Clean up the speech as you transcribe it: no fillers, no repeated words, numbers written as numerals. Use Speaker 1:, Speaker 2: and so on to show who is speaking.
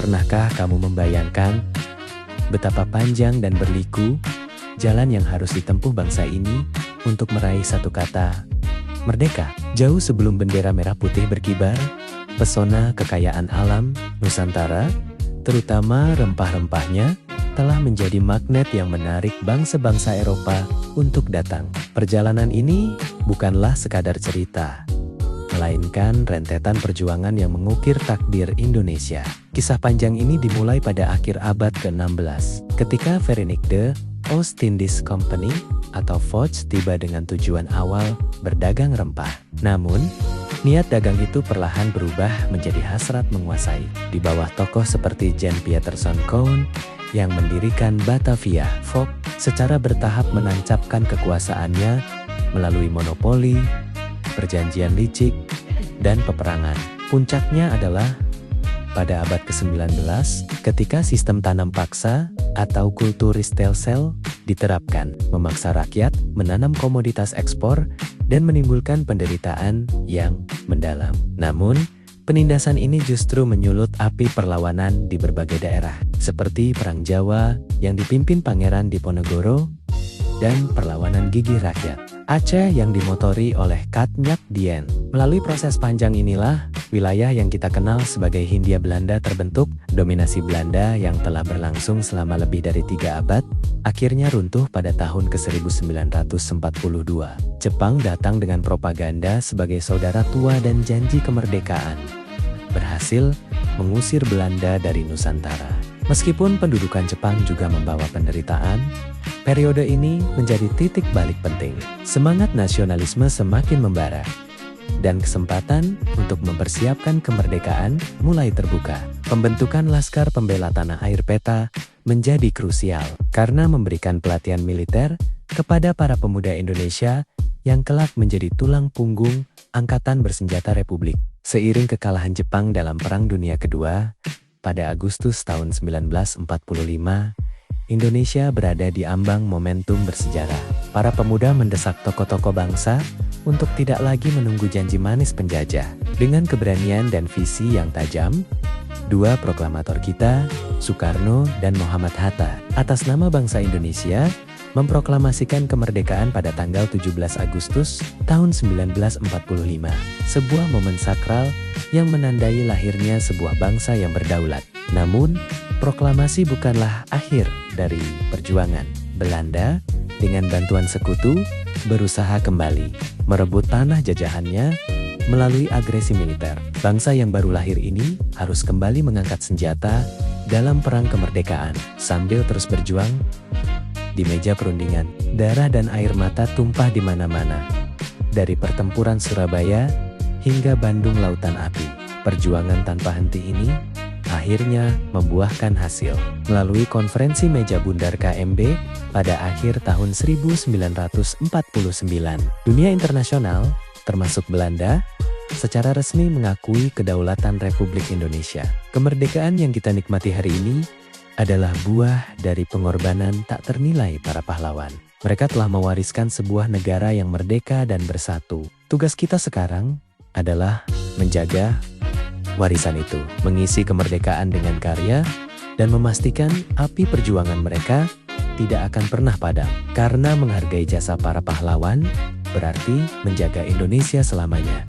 Speaker 1: Pernahkah kamu membayangkan betapa panjang dan berliku jalan yang harus ditempuh bangsa ini untuk meraih satu kata, merdeka? Jauh sebelum bendera merah putih berkibar, pesona kekayaan alam Nusantara, terutama rempah-rempahnya, telah menjadi magnet yang menarik bangsa-bangsa Eropa untuk datang. Perjalanan ini bukanlah sekadar cerita, melainkan rentetan perjuangan yang mengukir takdir Indonesia. Kisah panjang ini dimulai pada akhir abad ke-16, ketika Verenigde Oost-Indisch Compagnie atau VOC tiba dengan tujuan awal berdagang rempah. Namun, niat dagang itu perlahan berubah menjadi hasrat menguasai. Di bawah tokoh seperti Jan Pieterszoon Koen yang mendirikan Batavia, VOC secara bertahap menancapkan kekuasaannya melalui monopoli, perjanjian licik, dan peperangan. Puncaknya adalah pada abad ke-19 ketika sistem tanam paksa atau kulturistelsel diterapkan, memaksa rakyat menanam komoditas ekspor dan menimbulkan penderitaan yang mendalam. Namun, penindasan ini justru menyulut api perlawanan di berbagai daerah, seperti Perang Jawa yang dipimpin Pangeran Diponegoro dan perlawanan gigih rakyat Aceh yang dimotori oleh Kat Nyak Dien. Melalui proses panjang inilah, wilayah yang kita kenal sebagai Hindia Belanda terbentuk. Dominasi Belanda yang telah berlangsung selama lebih dari 3 abad, akhirnya runtuh pada tahun ke-1942. Jepang datang dengan propaganda sebagai saudara tua dan janji kemerdekaan, berhasil mengusir Belanda dari Nusantara. Meskipun pendudukan Jepang juga membawa penderitaan, periode ini menjadi titik balik penting. Semangat nasionalisme semakin membara, dan kesempatan untuk mempersiapkan kemerdekaan mulai terbuka. Pembentukan Laskar Pembela Tanah Air PETA menjadi krusial karena memberikan pelatihan militer kepada para pemuda Indonesia yang kelak menjadi tulang punggung Angkatan Bersenjata Republik. Seiring kekalahan Jepang dalam Perang Dunia Kedua, pada Agustus tahun 1945, Indonesia berada di ambang momentum bersejarah. Para pemuda mendesak tokoh-tokoh bangsa untuk tidak lagi menunggu janji manis penjajah. Dengan keberanian dan visi yang tajam, dua proklamator kita, Soekarno dan Muhammad Hatta, atas nama bangsa Indonesia, memproklamasikan kemerdekaan pada tanggal 17 Agustus tahun 1945. Sebuah momen sakral yang menandai lahirnya sebuah bangsa yang berdaulat. Namun, proklamasi bukanlah akhir dari perjuangan. Belanda, dengan bantuan sekutu, berusaha kembali merebut tanah jajahannya melalui agresi militer. Bangsa yang baru lahir ini harus kembali mengangkat senjata dalam perang kemerdekaan. Sambil terus berjuang di meja perundingan, darah dan air mata tumpah di mana-mana. Dari pertempuran Surabaya hingga Bandung Lautan Api, perjuangan tanpa henti ini akhirnya membuahkan hasil. Melalui konferensi meja bundar KMB pada akhir tahun 1949, dunia internasional, termasuk Belanda, secara resmi mengakui kedaulatan Republik Indonesia. Kemerdekaan yang kita nikmati hari ini adalah buah dari pengorbanan tak ternilai para pahlawan. Mereka telah mewariskan sebuah negara yang merdeka dan bersatu. Tugas kita sekarang adalah menjaga warisan itu, mengisi kemerdekaan dengan karya, dan memastikan api perjuangan mereka tidak akan pernah padam. Karena menghargai jasa para pahlawan, berarti menjaga Indonesia selamanya.